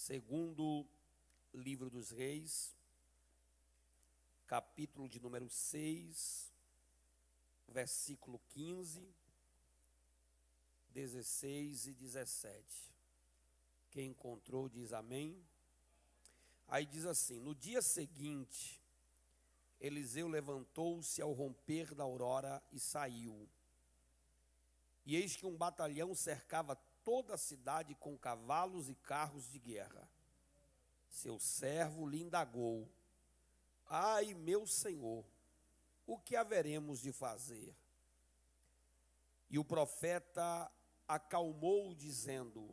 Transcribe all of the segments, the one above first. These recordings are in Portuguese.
Segundo livro dos Reis, capítulo de número 6, versículo 15, 16 e 17. Quem encontrou diz amém. Aí diz assim: no dia seguinte, Eliseu levantou-se ao romper da aurora e saiu. E eis que um batalhão cercava toda a cidade com cavalos e carros de guerra. Seu servo lhe indagou: ai, meu senhor, o que haveremos de fazer? E o profeta acalmou, dizendo: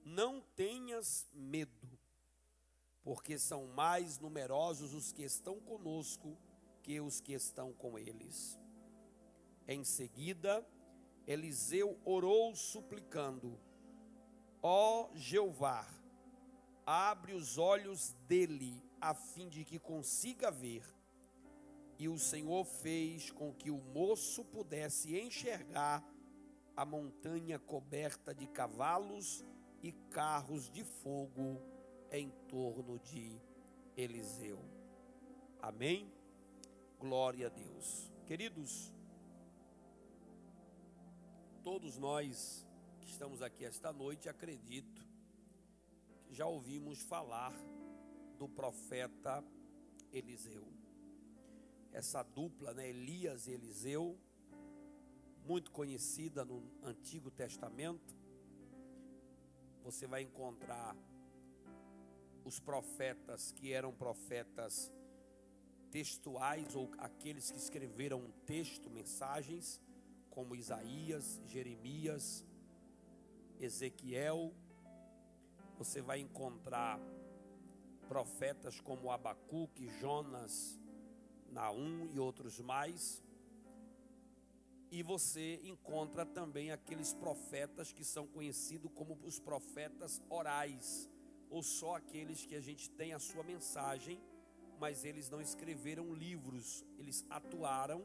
não tenhas medo, porque são mais numerosos os que estão conosco que os que estão com eles. Em seguida, Eliseu orou suplicando: ó Jeová, abre os olhos dele, a fim de que consiga ver. E o Senhor fez com que o moço pudesse enxergar a montanha coberta de cavalos e carros de fogo em torno de Eliseu. Amém? Glória a Deus. Queridos, todos nós que estamos aqui esta noite, acredito que já ouvimos falar do profeta Eliseu. Essa dupla, Elias e Eliseu, muito conhecida no Antigo Testamento. Você vai encontrar os profetas que eram profetas textuais, ou aqueles que escreveram um texto, mensagens, como Isaías, Jeremias, Ezequiel. Você vai encontrar profetas como Abacuque, Jonas, Naum e outros mais. E você encontra também aqueles profetas que são conhecidos como os profetas orais, ou só aqueles que a gente tem a sua mensagem, mas eles não escreveram livros, eles atuaram,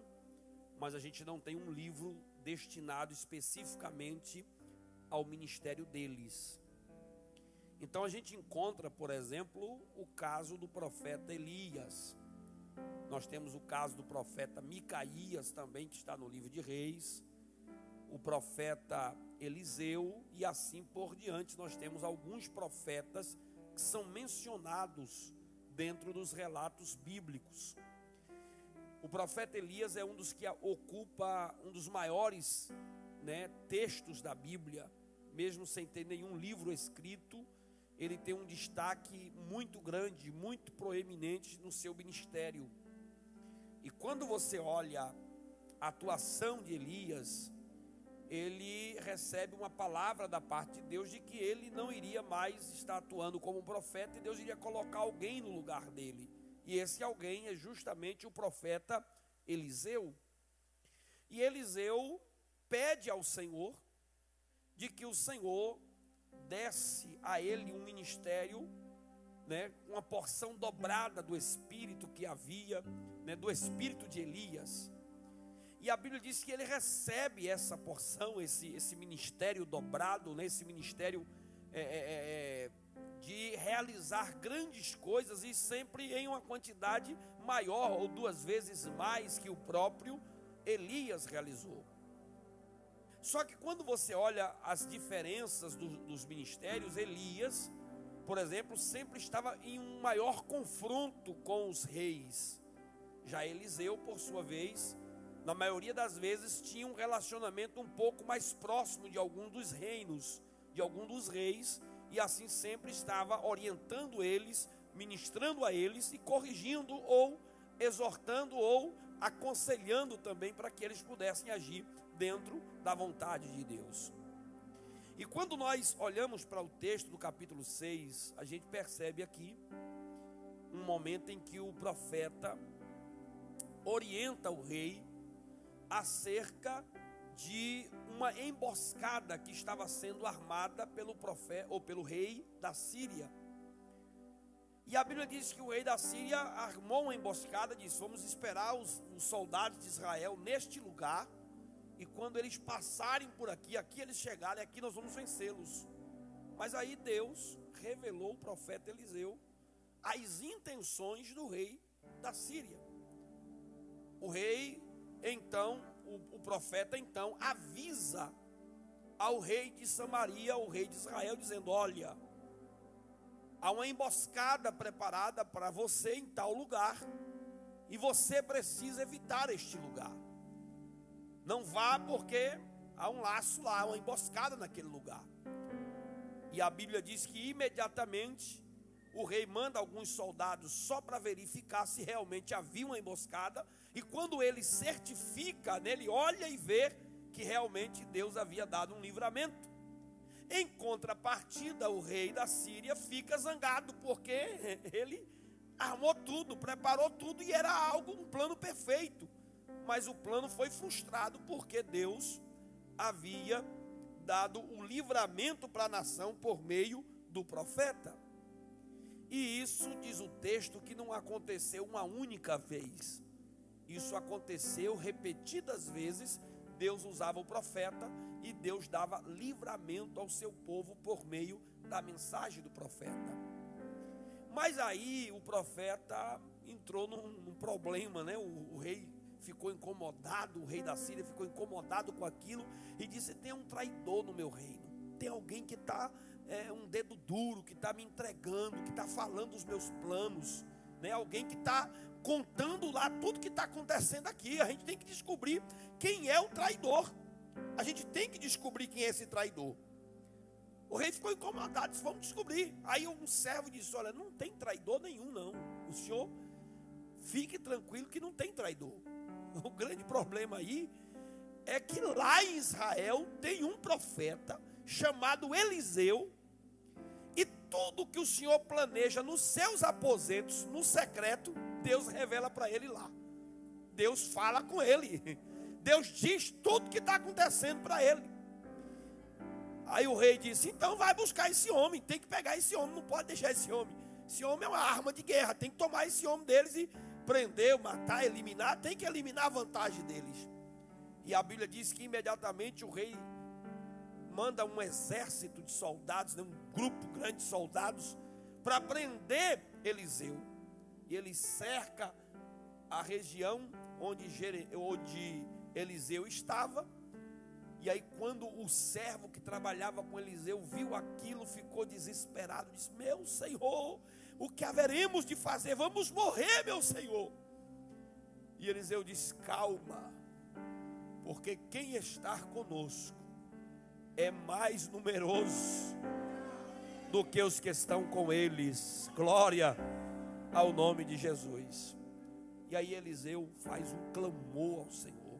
mas a gente não tem um livro destinado especificamente ao ministério deles. Então a gente encontra, por exemplo, o caso do profeta Elias. Nós temos o caso do profeta Micaías também, que está no livro de Reis, o profeta Eliseu, e assim por diante. Nós temos alguns profetas que são mencionados dentro dos relatos bíblicos. O profeta Elias é um dos que ocupa um dos maiores, textos da Bíblia, mesmo sem ter nenhum livro escrito. Ele tem um destaque muito grande, muito proeminente no seu ministério. E quando você olha a atuação de Elias, ele recebe uma palavra da parte de Deus de que ele não iria mais estar atuando como um profeta, e Deus iria colocar alguém no lugar dele. E esse alguém é justamente o profeta Eliseu. E Eliseu pede ao Senhor de que o Senhor desse a ele um ministério, uma porção dobrada do Espírito que havia, do Espírito de Elias. E a Bíblia diz que ele recebe essa porção, esse ministério dobrado, esse ministério de realizar grandes coisas, e sempre em uma quantidade maior ou duas vezes mais que o próprio Elias realizou. Só que quando você olha as diferenças dos ministérios, Elias, por exemplo, sempre estava em um maior confronto com os reis. Já Eliseu, por sua vez, na maioria das vezes, tinha um relacionamento um pouco mais próximo de algum dos reinos, de algum dos reis, e assim sempre estava orientando eles, ministrando a eles e corrigindo ou exortando ou aconselhando também para que eles pudessem agir dentro da vontade de Deus. E quando nós olhamos para o texto do capítulo 6, a gente percebe aqui um momento em que o profeta orienta o rei acerca de uma emboscada que estava sendo armada pelo profeta ou pelo rei da Síria. E a Bíblia diz que o rei da Síria armou uma emboscada, disse: vamos esperar os soldados de Israel neste lugar, e quando eles passarem por aqui, aqui eles chegarem, aqui nós vamos vencê-los. Mas aí Deus revelou ao profeta Eliseu as intenções do rei da Síria. O rei, então, o profeta então avisa ao rei de Samaria, ao rei de Israel, dizendo: olha, há uma emboscada preparada para você em tal lugar, e você precisa evitar este lugar. Não vá, porque há um laço lá, uma emboscada naquele lugar. E a Bíblia diz que imediatamente o rei manda alguns soldados só para verificar se realmente havia uma emboscada. E quando ele certifica, ele olha e vê que realmente Deus havia dado um livramento. Em contrapartida, o rei da Síria fica zangado, porque ele armou tudo, preparou tudo, e era algo, um plano perfeito. Mas o plano foi frustrado, porque Deus havia dado o livramento para a nação por meio do profeta. E isso diz o texto que não aconteceu uma única vez. Isso aconteceu repetidas vezes. Deus usava o profeta e Deus dava livramento ao seu povo por meio da mensagem do profeta. Mas aí o profeta entrou num problema, né? O rei ficou incomodado, o rei da Síria ficou incomodado com aquilo e disse: tem um traidor no meu reino, tem alguém que está um dedo duro, que está me entregando, que está falando os meus planos, né? Alguém que está contando lá tudo que está acontecendo aqui. A gente tem que descobrir quem é o traidor. A gente tem que descobrir quem é esse traidor. O rei ficou incomodado, disse: vamos descobrir. Aí um servo disse: olha, não tem traidor nenhum não. O senhor fique tranquilo que não tem traidor. O grande problema aí é que lá em Israel tem um profeta chamado Eliseu, e tudo que o Senhor planeja nos seus aposentos, no secreto, Deus revela para ele lá. Deus fala com ele. Deus diz tudo que está acontecendo para ele. Aí o rei disse: então vai buscar esse homem, tem que pegar esse homem, não pode deixar esse homem. Esse homem é uma arma de guerra, tem que tomar esse homem deles e prender, matar, eliminar, tem que eliminar a vantagem deles. E a Bíblia diz que imediatamente o rei manda um exército de soldados, um grupo grande de soldados, para prender Eliseu. E ele cerca a região onde Eliseu estava. E aí quando o servo que trabalhava com Eliseu viu aquilo, ficou desesperado, disse: meu Senhor, o que haveremos de fazer? Vamos morrer, meu Senhor. E Eliseu disse: calma, porque quem está conosco é mais numeroso do que os que estão com eles. Glória ao nome de Jesus. E aí Eliseu faz um clamor ao Senhor: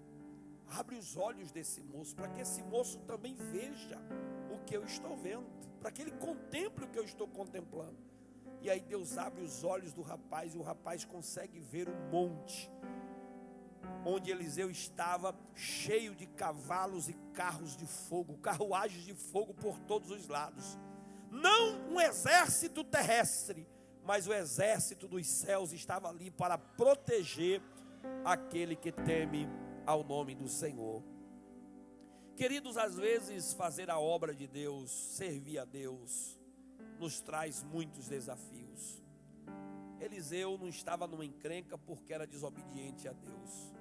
abre os olhos desse moço, para que esse moço também veja o que eu estou vendo, para que ele contemple o que eu estou contemplando. E aí Deus abre os olhos do rapaz, e o rapaz consegue ver um monte onde Eliseu estava, cheio de cavalos e carros de fogo, carruagens de fogo por todos os lados. Não um exército terrestre, mas o exército dos céus estava ali para proteger aquele que teme ao nome do Senhor. Queridos, às vezes fazer a obra de Deus, servir a Deus, nos traz muitos desafios. Eliseu não estava numa encrenca porque era desobediente a Deus.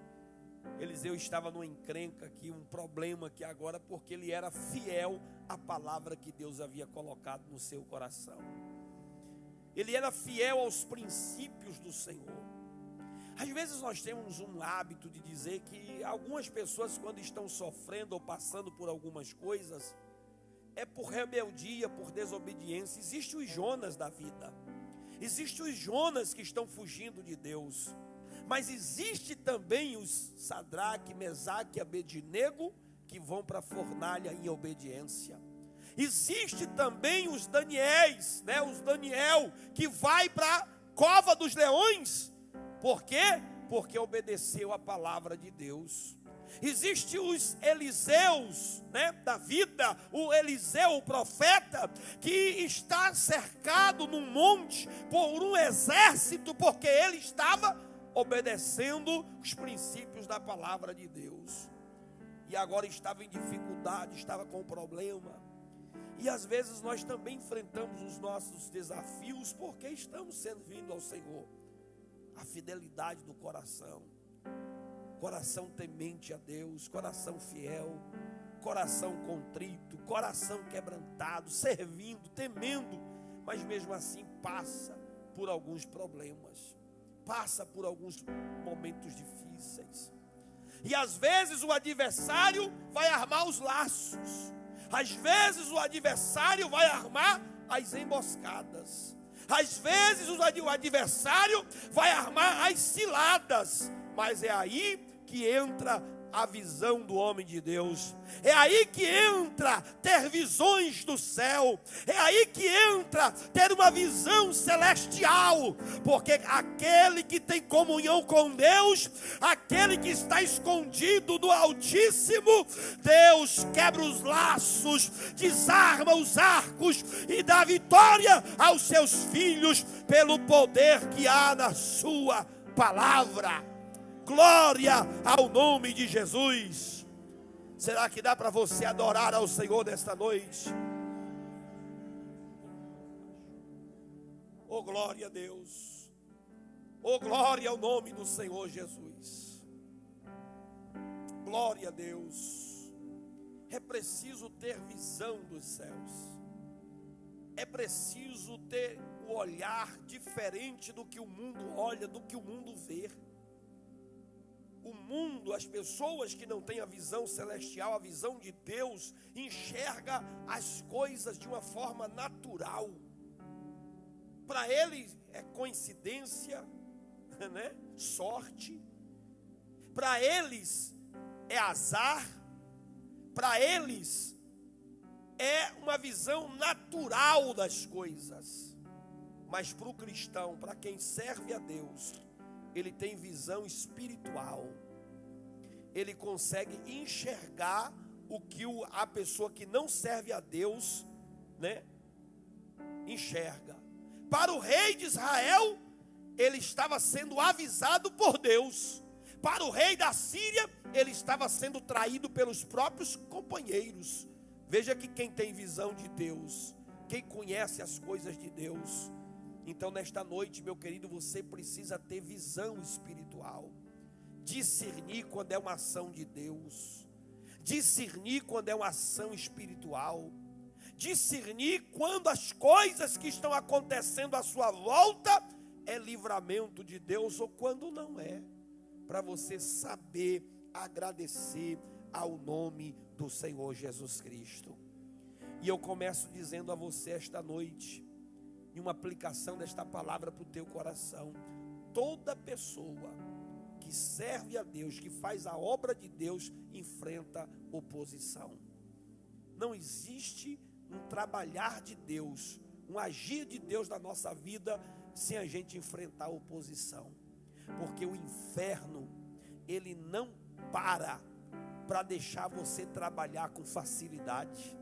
Eliseu estava numa encrenca aqui, um problema aqui agora, porque ele era fiel à palavra que Deus havia colocado no seu coração. Ele era fiel aos princípios do Senhor. Às vezes nós temos um hábito de dizer que algumas pessoas, quando estão sofrendo ou passando por algumas coisas, é por rebeldia, por desobediência. Existem os Jonas da vida. Existem os Jonas que estão fugindo de Deus. Mas existe também os Sadraque, Mesaque e Abednego, que vão para a fornalha em obediência. Existe também os Daniéis, né? Os Daniel, que vai para a cova dos leões. Por quê? Porque obedeceu a palavra de Deus. Existem os Eliseus, né, da vida. O Eliseu, o profeta, que está cercado num monte por um exército, porque ele estava obedecendo os princípios da palavra de Deus. E agora estava em dificuldade, estava com problema. E às vezes nós também enfrentamos os nossos desafios porque estamos servindo ao Senhor. A fidelidade do coração, coração temente a Deus, coração fiel, coração contrito, coração quebrantado, servindo, temendo, mas mesmo assim passa por alguns problemas, passa por alguns momentos difíceis. E às vezes o adversário vai armar os laços, às vezes o adversário vai armar as emboscadas, às vezes o adversário vai armar as ciladas, mas é aí que entra a visão do homem de Deus, é aí que entra ter visões do céu, é aí que entra ter uma visão celestial, porque aquele que tem comunhão com Deus, aquele que está escondido do Altíssimo, Deus quebra os laços, desarma os arcos e dá vitória aos seus filhos pelo poder que há na sua palavra. Glória ao nome de Jesus. Será que dá para você adorar ao Senhor nesta noite? Oh, glória a Deus. Oh, glória ao nome do Senhor Jesus. Glória a Deus. É preciso ter visão dos céus. É preciso ter o olhar diferente do que o mundo olha, do que o mundo vê. O mundo, as pessoas que não têm a visão celestial, a visão de Deus, enxerga as coisas de uma forma natural. Para eles é coincidência, né? Sorte. Para eles é azar. Para eles é uma visão natural das coisas. Mas para o cristão, para quem serve a Deus, ele tem visão espiritual. Ele consegue enxergar o que a pessoa que não serve a Deus, né, enxerga. Para o rei de Israel, ele estava sendo avisado por Deus. Para o rei da Síria, ele estava sendo traído pelos próprios companheiros. Veja que quem tem visão de Deus, quem conhece as coisas de Deus. Então nesta noite, meu querido, você precisa ter visão espiritual. Discernir quando é uma ação de Deus. Discernir quando é uma ação espiritual. Discernir quando as coisas que estão acontecendo à sua volta é livramento de Deus ou quando não é. Para você saber agradecer ao nome do Senhor Jesus Cristo. E eu começo dizendo a você esta noite, em uma aplicação desta palavra para o teu coração: toda pessoa que serve a Deus, que faz a obra de Deus, enfrenta oposição. Não existe um trabalhar de Deus, um agir de Deus na nossa vida sem a gente enfrentar oposição. Porque o inferno, ele não para deixar você trabalhar com facilidade.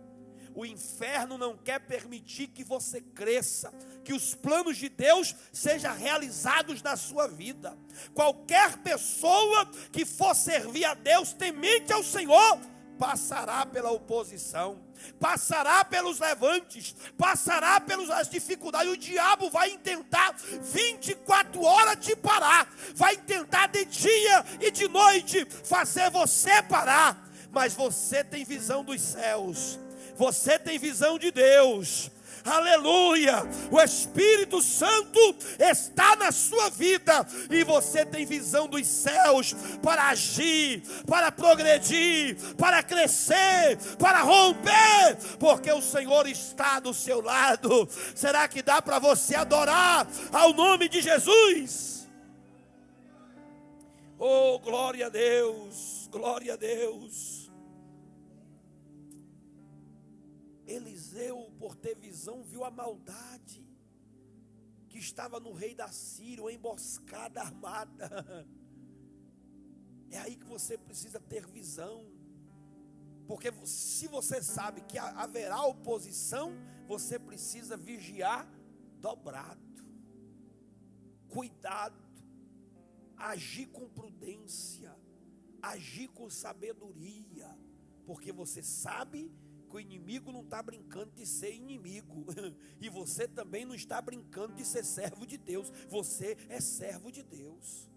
O inferno não quer permitir que você cresça, que os planos de Deus sejam realizados na sua vida. Qualquer pessoa que for servir a Deus temente ao Senhor, passará pela oposição, passará pelos levantes, passará pelas dificuldades. O diabo vai tentar 24 horas te parar, vai tentar de dia e de noite fazer você parar. Mas você tem visão dos céus, você tem visão de Deus. Aleluia, o Espírito Santo está na sua vida e você tem visão dos céus para agir, para progredir, para crescer, para romper, porque o Senhor está do seu lado. Será que dá para você adorar ao nome de Jesus? Oh, glória a Deus, glória a Deus. Eliseu, por ter visão, viu a maldade que estava no rei da Síria, uma emboscada armada. É aí que você precisa ter visão, porque se você sabe que haverá oposição, você precisa vigiar dobrado, cuidado, agir com prudência, agir com sabedoria, porque você sabe Porque o inimigo não está brincando de ser inimigo. E você também não está brincando de ser servo de Deus. Você é servo de Deus.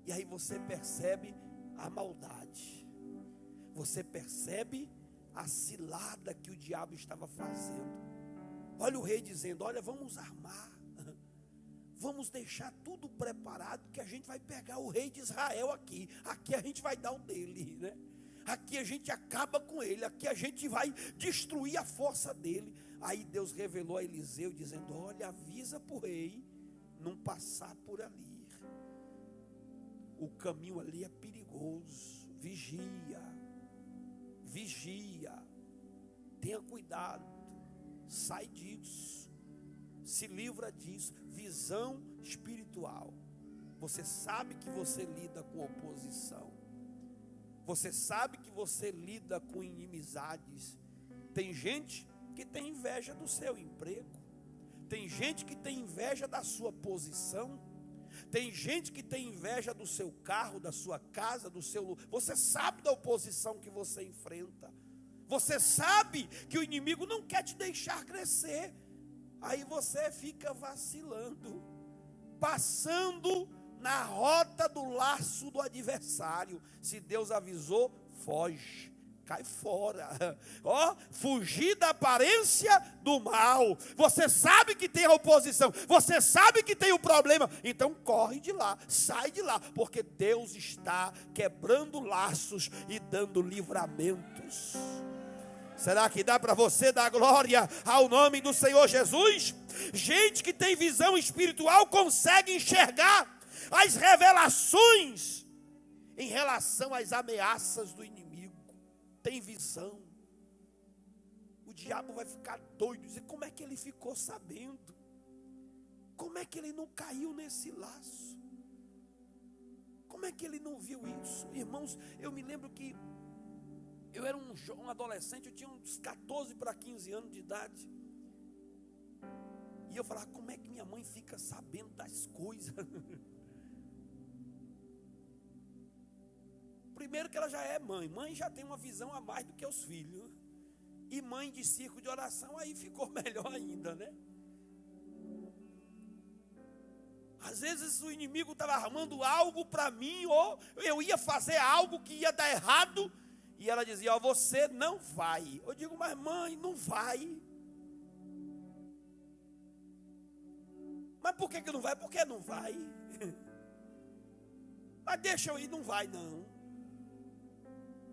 E aí você percebe a maldade. Você percebe a cilada que o diabo estava fazendo. Olha o rei dizendo: olha, vamos armar. Vamos deixar tudo preparado, que a gente vai pegar o rei de Israel aqui. Aqui a gente vai dar o dele, né? Aqui a gente acaba com ele. Aqui a gente vai destruir a força dele. Aí Deus revelou a Eliseu dizendo: olha, avisa para o rei não passar por ali. O caminho ali é perigoso. Vigia. Vigia. Tenha cuidado. Sai disso. Se livra disso. Visão espiritual. Você sabe que você lida com oposição. Você sabe que você lida com inimizades. Tem gente que tem inveja do seu emprego. Tem gente que tem inveja da sua posição. Tem gente que tem inveja do seu carro, da sua casa, do seu... Você sabe da oposição que você enfrenta. Você sabe que o inimigo não quer te deixar crescer. Aí você fica vacilando, passando na rota do laço do adversário. Se Deus avisou, foge, cai fora. Ó, fugir da aparência do mal. Você sabe que tem a oposição, você sabe que tem o problema, então corre de lá, sai de lá, porque Deus está quebrando laços e dando livramentos. Será que dá para você dar glória ao nome do Senhor Jesus? Gente que tem visão espiritual consegue enxergar as revelações em relação às ameaças do inimigo. Tem visão. O diabo vai ficar doido, dizer: como é que ele ficou sabendo? Como é que ele não caiu nesse laço? Como é que ele não viu isso? Irmãos, eu me lembro que eu era um adolescente, eu tinha uns 14 para 15 anos de idade. E eu falava: como é que minha mãe fica sabendo das coisas? Primeiro que ela já é mãe. Mãe já tem uma visão a mais do que os filhos. E mãe de circo de oração, aí ficou melhor ainda, né? Às vezes o inimigo estava armando algo para mim, ou eu ia fazer algo que ia dar errado. E ela dizia: ó, você não vai. Eu digo: mas mãe, não vai. Mas por que não vai? Porque não vai. Mas deixa eu ir, não vai não.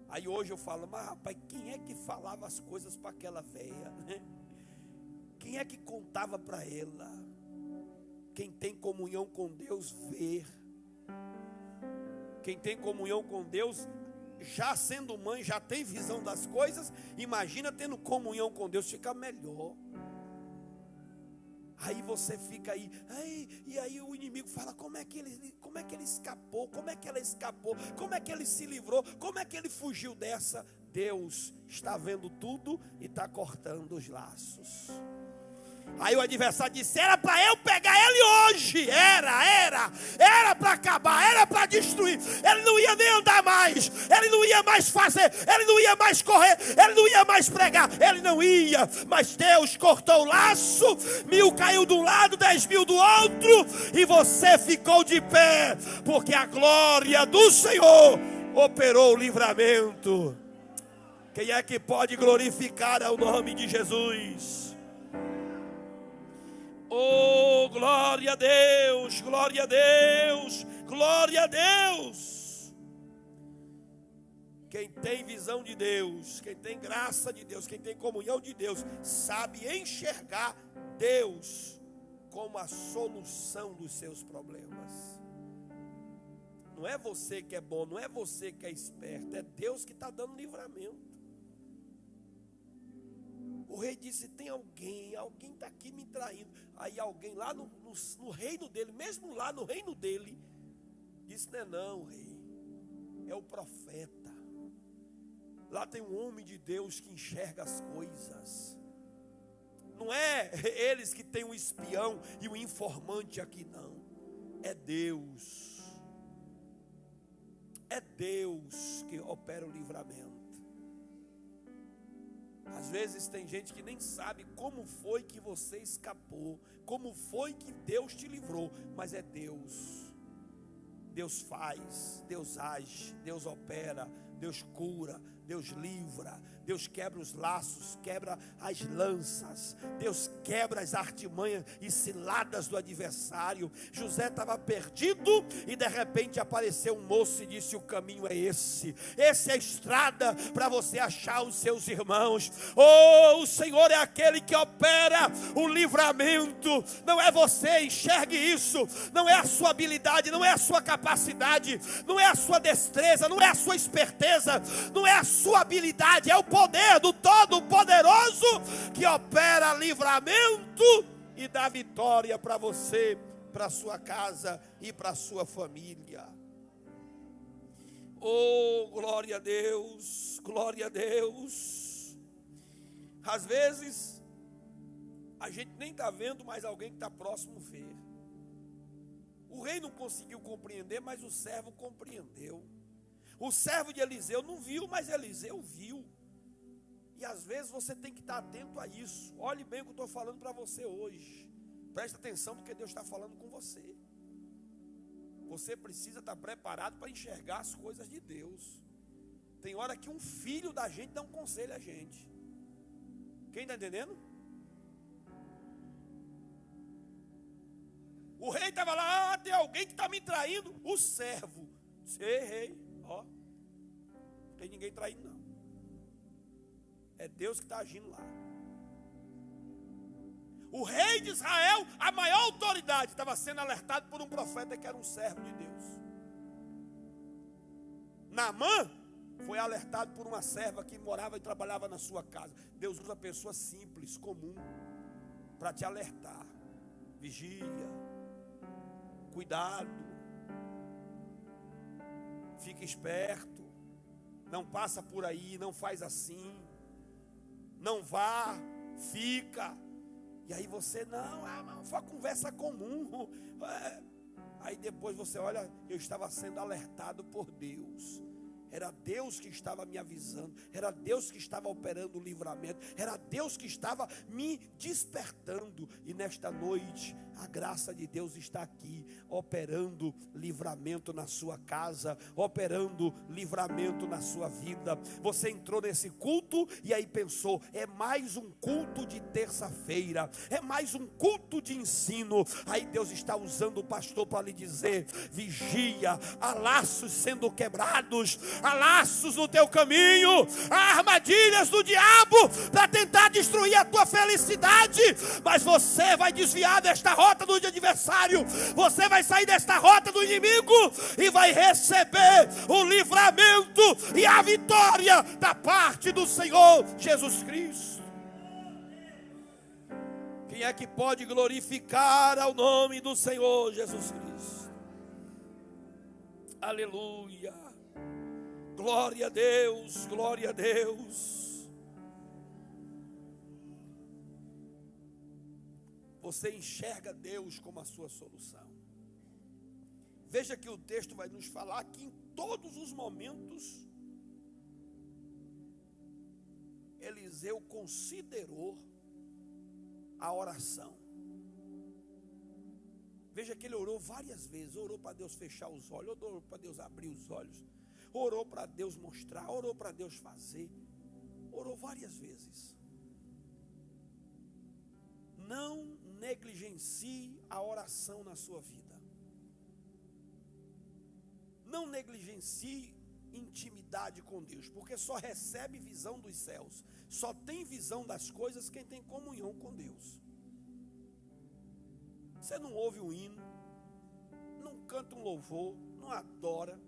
Aí hoje eu falo: mas rapaz, quem é que falava as coisas para aquela velha? Quem é que contava para ela? Quem tem comunhão com Deus vê. Quem tem comunhão com Deus, já sendo mãe, já tem visão das coisas. Imagina tendo comunhão com Deus, fica melhor. Aí você fica aí, e aí o inimigo fala: como é que ele escapou? Como é que ela escapou? Como é que ele se livrou? Como é que ele fugiu dessa? Deus está vendo tudo e está cortando os laços. Aí o adversário disse: era para eu pegar ele hoje. Era para acabar, era para destruir. Ele não ia nem andar mais, ele não ia mais fazer, ele não ia mais correr, ele não ia mais pregar, ele não ia. Mas Deus cortou o laço, 1000 caiu de um lado, 10.000 do outro, e você ficou de pé, porque a glória do Senhor operou o livramento. Quem é que pode glorificar ao nome de Jesus? Oh, glória a Deus, glória a Deus, glória a Deus. Quem tem visão de Deus, quem tem graça de Deus, quem tem comunhão de Deus, sabe enxergar Deus como a solução dos seus problemas. Não é você que é bom, não é você que é esperto, é Deus que está dando livramento. O rei disse: tem alguém está aqui me traindo. Aí alguém lá no reino dele, mesmo lá no reino dele, disse: não, rei, é o profeta. Lá tem um homem de Deus que enxerga as coisas. Não é eles que tem um espião e um informante aqui, não. É Deus. É Deus que opera o livramento. Às vezes tem gente que nem sabe como foi que você escapou, como foi que Deus te livrou, mas é Deus. Deus faz, Deus age, Deus opera, Deus cura, Deus livra, Deus quebra os laços, quebra as lanças, Deus quebra as artimanhas e ciladas do adversário. José estava perdido e de repente apareceu um moço e disse: o caminho é esse é a estrada para você achar os seus irmãos. Oh, o Senhor é aquele que opera o livramento. Não é você, enxergue isso. Não é a sua habilidade, não é a sua capacidade, não é a sua destreza, não é a sua esperteza, não é a sua habilidade, é o poder do Todo-Poderoso que opera livramento e dá vitória para você, para sua casa e para sua família. Oh, glória a Deus, glória a Deus. Às vezes a gente nem está vendo, mas alguém que está próximo vê. O rei não conseguiu compreender, mas o servo compreendeu. O servo de Eliseu não viu, mas Eliseu viu. E às vezes você tem que estar atento a isso. Olhe bem o que eu estou falando para você hoje. Preste atenção porque Deus está falando com você. Você precisa estar preparado para enxergar as coisas de Deus. Tem hora que um filho da gente dá um conselho a gente. Quem está entendendo? O rei estava lá: tem alguém que está me traindo. O servo: ei, rei, ó, não tem ninguém traindo não. É Deus que está agindo lá. O rei de Israel, a maior autoridade, estava sendo alertado por um profeta que era um servo de Deus. Naamã foi alertado por uma serva que morava e trabalhava na sua casa. Deus usa pessoa simples, comum, para te alertar. Vigia, cuidado, fica esperto, não passa por aí, não faz assim, não vá, fica. E aí você, não, foi uma conversa comum. Aí depois você olha: eu estava sendo alertado por Deus. Era Deus que estava me avisando, era Deus que estava operando o livramento, era Deus que estava me despertando. E nesta noite, a graça de Deus está aqui, operando livramento na sua casa, operando livramento na sua vida. Você entrou nesse culto e aí pensou: é mais um culto de terça-feira, é mais um culto de ensino. Aí Deus está usando o pastor para lhe dizer: vigia, há laços sendo quebrados, há laços no teu caminho, há armadilhas do diabo para tentar destruir a tua felicidade, mas você vai desviar desta rota do adversário, você vai sair desta rota do inimigo e vai receber o livramento e a vitória da parte do Senhor Jesus Cristo. Quem é que pode glorificar ao nome do Senhor Jesus Cristo? Aleluia. Glória a Deus, glória a Deus. Você enxerga Deus como a sua solução. Veja que o texto vai nos falar que em todos os momentos Eliseu considerou a oração. Veja que ele orou várias vezes. Orou para Deus fechar os olhos, orou para Deus abrir os olhos, orou para Deus mostrar, orou para Deus fazer, orou várias vezes. Não negligencie a oração na sua vida. Não negligencie intimidade com Deus, porque só recebe visão dos céus, só tem visão das coisas quem tem comunhão com Deus. Você não ouve um hino, não canta um louvor, não adora.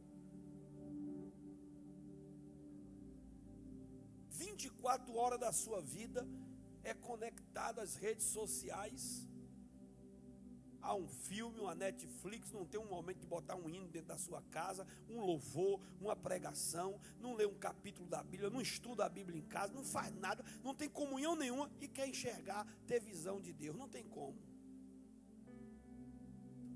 24 horas da sua vida é conectado às redes sociais, a um filme, uma Netflix. Não tem um momento de botar um hino dentro da sua casa, um louvor, uma pregação, não lê um capítulo da Bíblia, não estuda a Bíblia em casa, não faz nada, não tem comunhão nenhuma e quer enxergar, ter visão de Deus. Não tem como.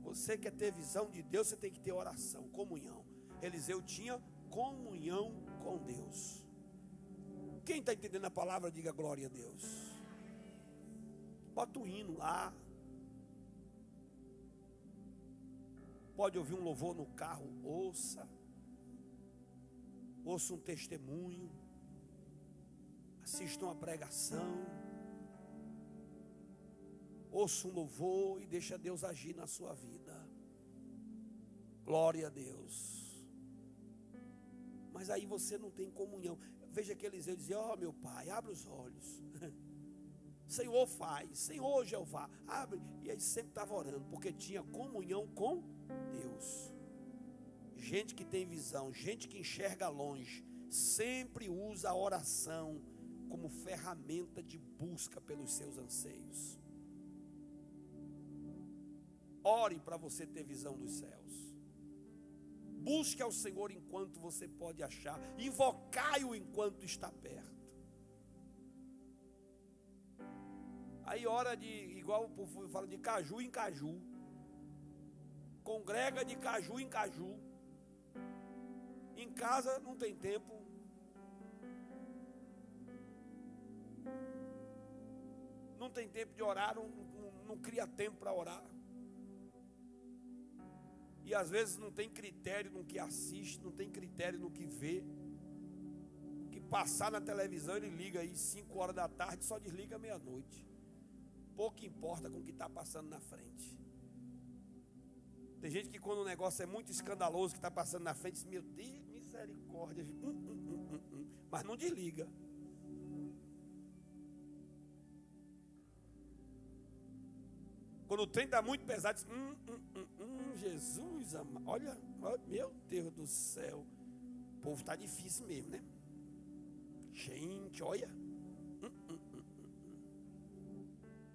Você quer ter visão de Deus, você tem que ter oração, comunhão. Eliseu tinha comunhão com Deus. Quem está entendendo a palavra, diga glória a Deus. Bota um hino lá. Pode ouvir um louvor no carro, ouça. Ouça um testemunho. Assista uma pregação. Ouça um louvor e deixa Deus agir na sua vida. Glória a Deus. Mas aí você não tem comunhão. Veja que Eliseu dizia: ó meu pai, abre os olhos. Senhor faz, Senhor Jeová, abre. E aí sempre estava orando, porque tinha comunhão com Deus. Gente que tem visão, gente que enxerga longe, sempre usa a oração como ferramenta de busca pelos seus anseios. Ore para você ter visão dos céus. Busque ao Senhor enquanto você pode achar. Invocai-o enquanto está perto. Aí hora de, igual o povo fala, de caju em caju. Congrega de caju em caju. Em casa não tem tempo. Não tem tempo de orar, não cria tempo para orar. E às vezes não tem critério no que assiste, não tem critério no que vê. Que passar na televisão, ele liga aí 5 horas da tarde, só desliga meia-noite. Pouco importa com o que está passando na frente. Tem gente que quando o negócio é muito escandaloso, que está passando na frente, diz: meu Deus, misericórdia. Mas não desliga. Quando o trem está muito pesado, diz: Jesus amado, olha, meu Deus do céu, o povo está difícil mesmo, né? Gente, olha.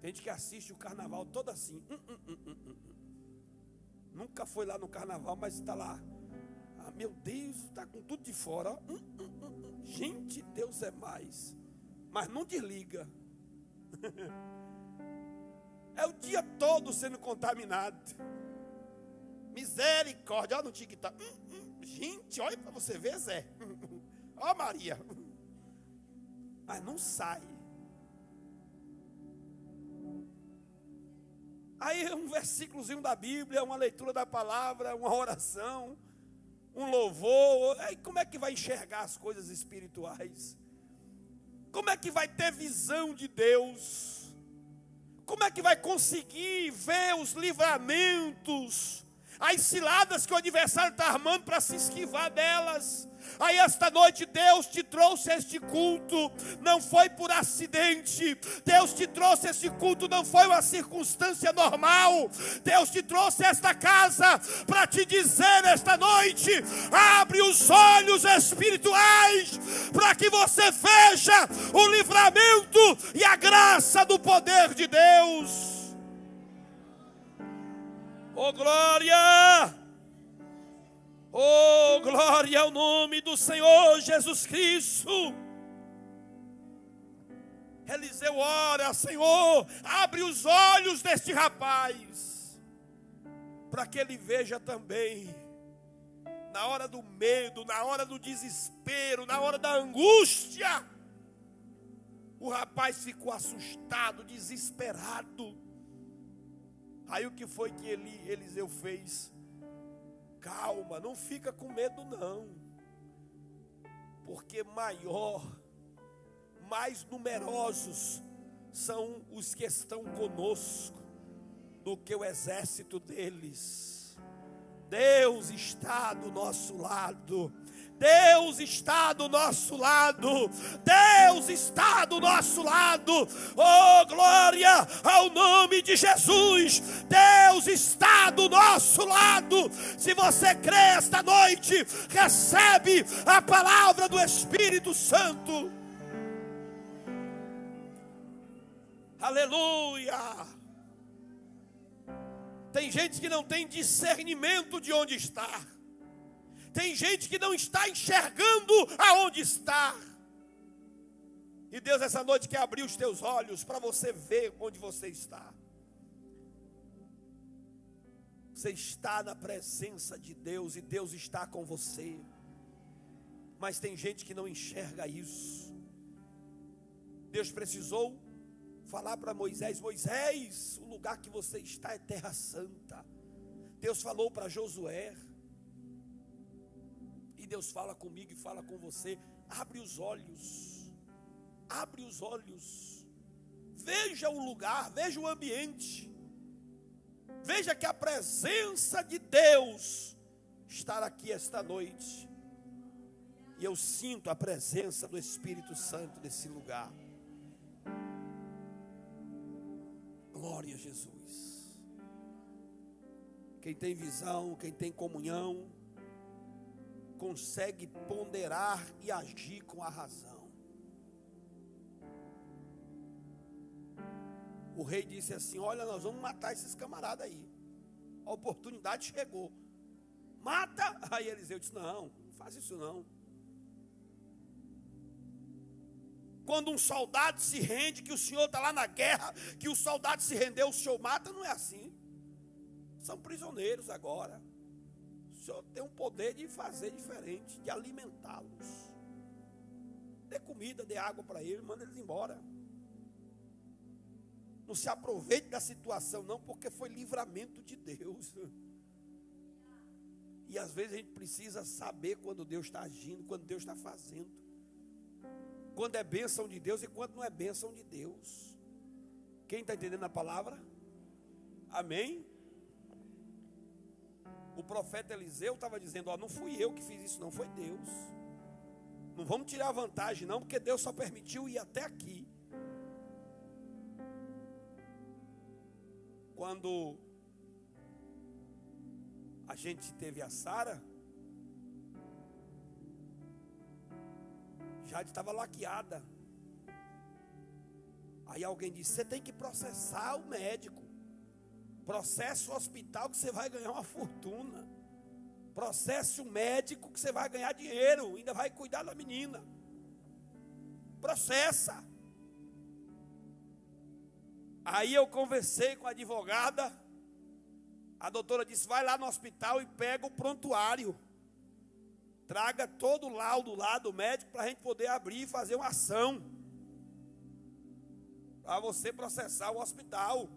Tem gente que assiste o carnaval todo assim. Nunca foi lá no carnaval, mas está lá. Ah, meu Deus, está com tudo de fora. Gente, Deus é mais. Mas não desliga. É o dia todo sendo contaminado. Misericórdia, olha no TikTok. Gente, olha para você ver, Zé. Ó Maria. Mas não sai. Aí um versículozinho da Bíblia, uma leitura da palavra, uma oração, um louvor. Aí como é que vai enxergar as coisas espirituais? Como é que vai ter visão de Deus? Como é que vai conseguir ver os livramentos, as ciladas que o adversário está armando para se esquivar delas? Aí esta noite Deus te trouxe a este culto, não foi por acidente. Deus te trouxe a este culto, não foi uma circunstância normal. Deus te trouxe a esta casa para te dizer esta noite: abre os olhos espirituais para que você veja o livramento e a graça do poder de Deus. Oh glória! Oh, glória ao nome do Senhor Jesus Cristo. Eliseu ora: Senhor, abre os olhos deste rapaz, para que ele veja também, na hora do medo, na hora do desespero, na hora da angústia. O rapaz ficou assustado, desesperado. Aí o que foi que Eliseu fez? Calma, não fica com medo não, porque mais numerosos são os que estão conosco do que o exército deles. Deus está do nosso lado. Deus está do nosso lado. Deus está do nosso lado. Oh, glória ao nome de Jesus. Deus está do nosso lado. Se você crê esta noite, recebe a palavra do Espírito Santo. Aleluia. Tem gente que não tem discernimento de onde está. Tem gente que não está enxergando aonde está. E Deus essa noite quer abrir os teus olhos para você ver onde você está. Você está na presença de Deus e Deus está com você. Mas tem gente que não enxerga isso. Deus precisou falar para Moisés: Moisés, o lugar que você está é terra santa. Deus falou para Josué, e Deus fala comigo e fala com você: abre os olhos, veja o lugar, veja o ambiente, veja que a presença de Deus está aqui esta noite, e eu sinto a presença do Espírito Santo nesse lugar. Glória a Jesus. Quem tem visão, quem tem comunhão, consegue ponderar e agir com a razão. O rei disse assim: olha, nós vamos matar esses camaradas aí, a oportunidade chegou, mata. Aí Eliseu disse: não faz isso não. Quando um soldado se rende, que o senhor está lá na guerra, que o soldado se rendeu, o senhor mata, não é assim. São prisioneiros agora. O senhor tem um poder de fazer diferente, de alimentá-los. Dê comida, dê água para eles, manda eles embora. Não se aproveite da situação não, porque foi livramento de Deus. E às vezes a gente precisa saber quando Deus está agindo, quando Deus está fazendo, quando é bênção de Deus e quando não é bênção de Deus. Quem está entendendo a palavra? Amém? O profeta Eliseu estava dizendo: ó, não fui eu que fiz isso não, foi Deus. Não vamos tirar vantagem não, porque Deus só permitiu ir até aqui. Quando a gente teve a Sara, Jade estava laqueada. Aí alguém disse: você tem que processar o médico. Processe o hospital que você vai ganhar uma fortuna. Processe o médico que você vai ganhar dinheiro, ainda vai cuidar da menina. Processa. Aí eu conversei com a advogada. A doutora disse: vai lá no hospital e pega o prontuário. Traga todo o laudo lá do médico para a gente poder abrir e fazer uma ação. Para você processar o hospital.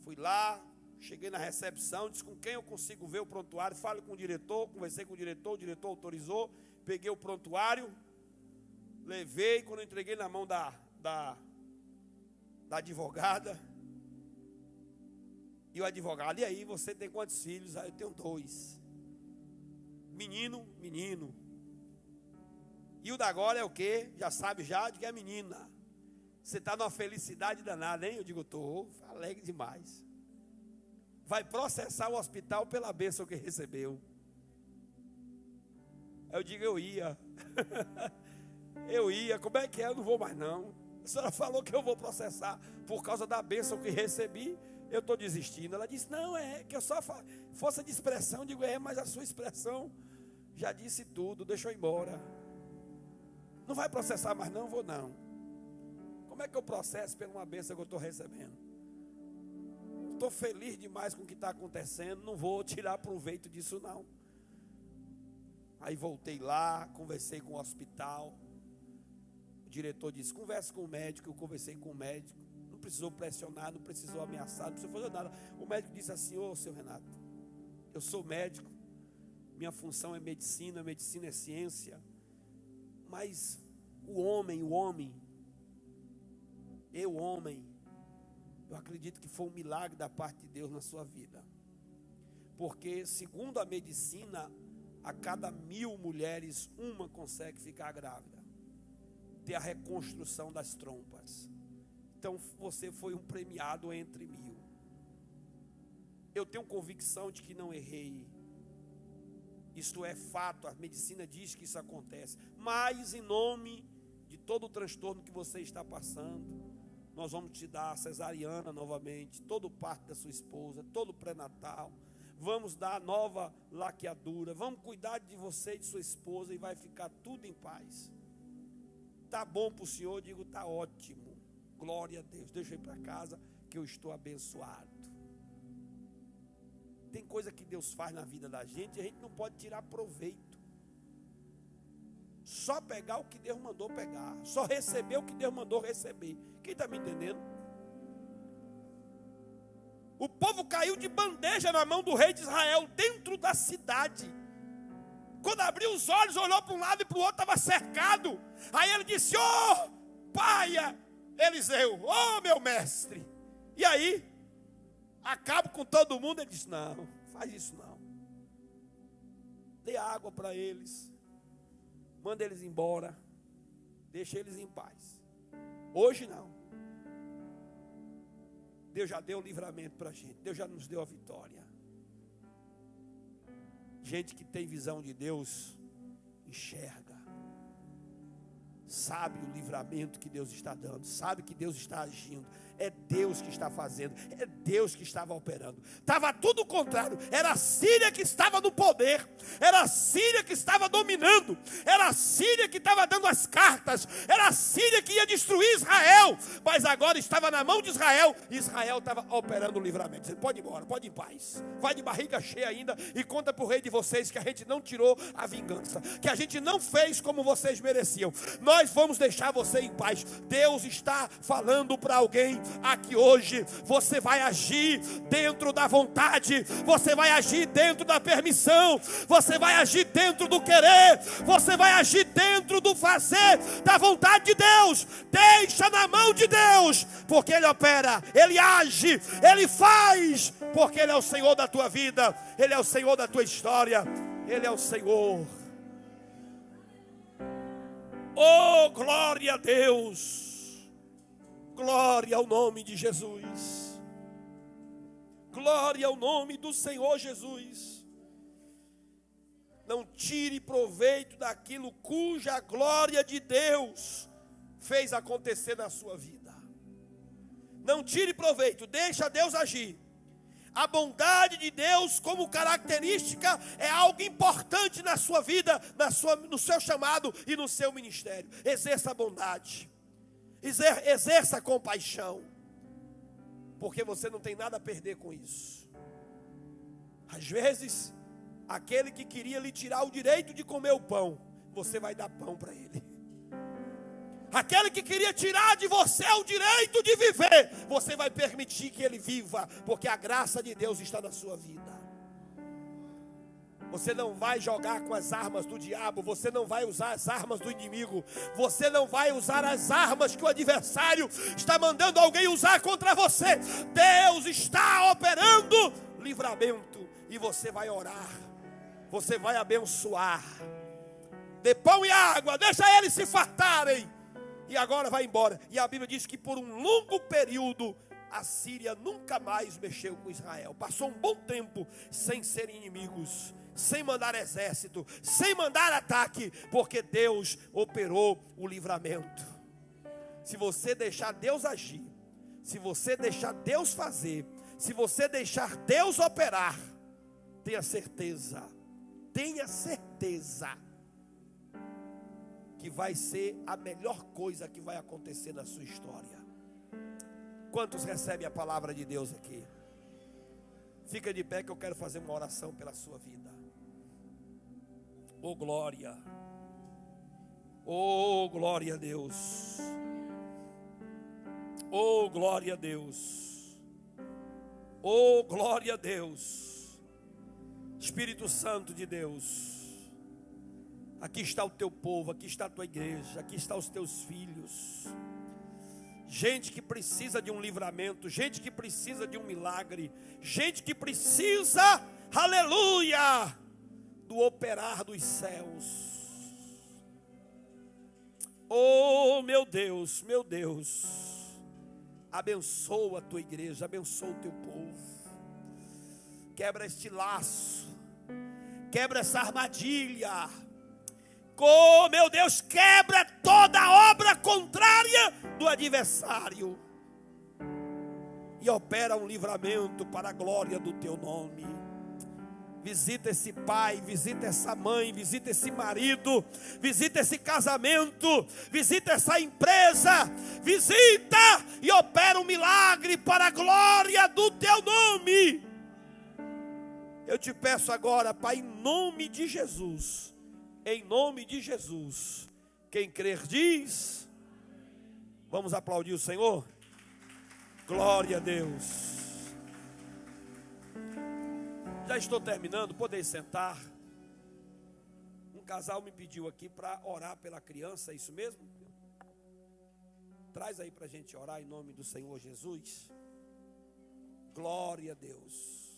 Fui lá, cheguei na recepção, disse: com quem eu consigo ver o prontuário? Fale com o diretor. Conversei com o diretor autorizou. Peguei o prontuário, levei. Quando eu entreguei na mão da advogada, e o advogado: e aí, você tem quantos filhos? Aí eu tenho 2. Menino. E o da agora é o quê? Já sabe já de que é menina. Você está numa felicidade danada, hein? Eu digo: estou alegre demais. Vai processar o hospital pela bênção que recebeu. Aí eu digo: eu ia. Eu ia, como é que é? Eu não vou mais não. A senhora falou que eu vou processar por causa da bênção que recebi, eu estou desistindo. Ela disse: não, é que eu só força de expressão. Eu digo: é, mas a sua expressão já disse tudo, deixa eu ir embora. Não vai processar mais não? Vou não. Como é que eu processo por uma bênção que eu estou recebendo? Estou feliz demais com o que está acontecendo, não vou tirar proveito disso não. Aí voltei lá, conversei com o hospital. O diretor disse: converse com o médico. Eu conversei com o médico. Não precisou pressionar, não precisou ameaçar, não precisou fazer nada. O médico disse assim: ô seu Renato, eu sou médico, minha função é medicina é ciência, mas o homem, eu acredito que foi um milagre da parte de Deus na sua vida. Porque segundo a medicina, a cada 1000 mulheres, uma consegue ficar grávida, ter a reconstrução das trompas. Então você foi um premiado entre 1000. Eu tenho convicção de que não errei. Isto é fato, a medicina diz que isso acontece. Mas em nome de todo o transtorno que você está passando, nós vamos te dar a cesariana novamente, todo o parto da sua esposa, todo o pré-natal. Vamos dar nova laqueadura, vamos cuidar de você e de sua esposa e vai ficar tudo em paz. Tá bom para o senhor? Eu digo: tá ótimo, glória a Deus, deixa eu ir para casa que eu estou abençoado. Tem coisa que Deus faz na vida da gente e a gente não pode tirar proveito. Só pegar o que Deus mandou pegar. Só receber o que Deus mandou receber. Quem está me entendendo? O povo caiu de bandeja na mão do rei de Israel, dentro da cidade. Quando abriu os olhos, olhou para um lado e para o outro, estava cercado. Aí ele disse: "Oh, paia Eliseu, oh meu mestre." E aí, acabo com todo mundo. Ele disse: "Não, faz isso não. Dê água para eles. Manda eles embora. Deixa eles em paz. Hoje não. Deus já deu o livramento para a gente. Deus já nos deu a vitória." Gente que tem visão de Deus, enxerga. Sabe o livramento que Deus está dando. Sabe que Deus está agindo. É Deus que está fazendo. É Deus que estava operando. Estava tudo o contrário. Era a Síria que estava no poder. Era a Síria que estava dominando. Era a Síria que estava dando as cartas. Era a Síria que ia destruir Israel. Mas agora estava na mão de Israel. E Israel estava operando o livramento. Você pode ir embora, pode ir em paz. Vai de barriga cheia ainda. E conta para o rei de vocês que a gente não tirou a vingança. Que a gente não fez como vocês mereciam. Nós vamos deixar você em paz. Deus está falando para alguém aqui hoje. Você vai agir dentro da vontade. Você vai agir dentro da permissão. Você vai agir dentro do querer. Você vai agir dentro do fazer da vontade de Deus. Deixa na mão de Deus, porque Ele opera, Ele age, Ele faz, porque Ele é o Senhor da tua vida. Ele é o Senhor da tua história. Ele é o Senhor. Oh, glória a Deus. Glória ao nome de Jesus. Glória ao nome do Senhor Jesus. Não tire proveito daquilo cuja glória de Deus fez acontecer na sua vida. Não tire proveito, deixa Deus agir. A bondade de Deus como característica é algo importante na sua vida, no seu chamado e no seu ministério. Exerça a bondade. Exerça a compaixão, porque você não tem nada a perder com isso. Às vezes, aquele que queria lhe tirar o direito de comer o pão, você vai dar pão para ele. Aquele que queria tirar de você o direito de viver, você vai permitir que ele viva, porque a graça de Deus está na sua vida. Você não vai jogar com as armas do diabo. Você não vai usar as armas do inimigo. Você não vai usar as armas que o adversário está mandando alguém usar contra você. Deus está operando livramento. E você vai orar. Você vai abençoar. Dê pão e água. Deixa eles se fartarem. E agora vai embora. E a Bíblia diz que por um longo período a Síria nunca mais mexeu com Israel. Passou um bom tempo sem serem inimigos, sem mandar exército, sem mandar ataque, porque Deus operou o livramento. Se você deixar Deus agir, se você deixar Deus fazer, se você deixar Deus operar, tenha certeza que vai ser a melhor coisa que vai acontecer na sua história. Quantos recebem a palavra de Deus aqui? Fica de pé que eu quero fazer uma oração pela sua vida. Oh glória. Oh glória a Deus. Oh glória a Deus. Oh glória a Deus. Espírito Santo de Deus, aqui está o teu povo, aqui está a tua igreja, aqui estão os teus filhos. Gente que precisa de um livramento, gente que precisa de um milagre, gente que precisa, aleluia, do operar dos céus. Oh meu Deus, abençoa a tua igreja, abençoa o teu povo. Quebra este laço, quebra essa armadilha. Oh meu Deus, quebra toda obra contrária do adversário e opera um livramento para a glória do teu nome. Visita esse pai, visita essa mãe, visita esse marido, visita esse casamento, visita essa empresa, visita e opera um milagre para a glória do teu nome. Eu te peço agora, Pai, em nome de Jesus, em nome de Jesus. Quem crer diz. Vamos aplaudir o Senhor? Glória a Deus. Já estou terminando, podem sentar. Um casal me pediu aqui para orar pela criança, é isso mesmo? Traz aí para a gente orar em nome do Senhor Jesus. Glória a Deus.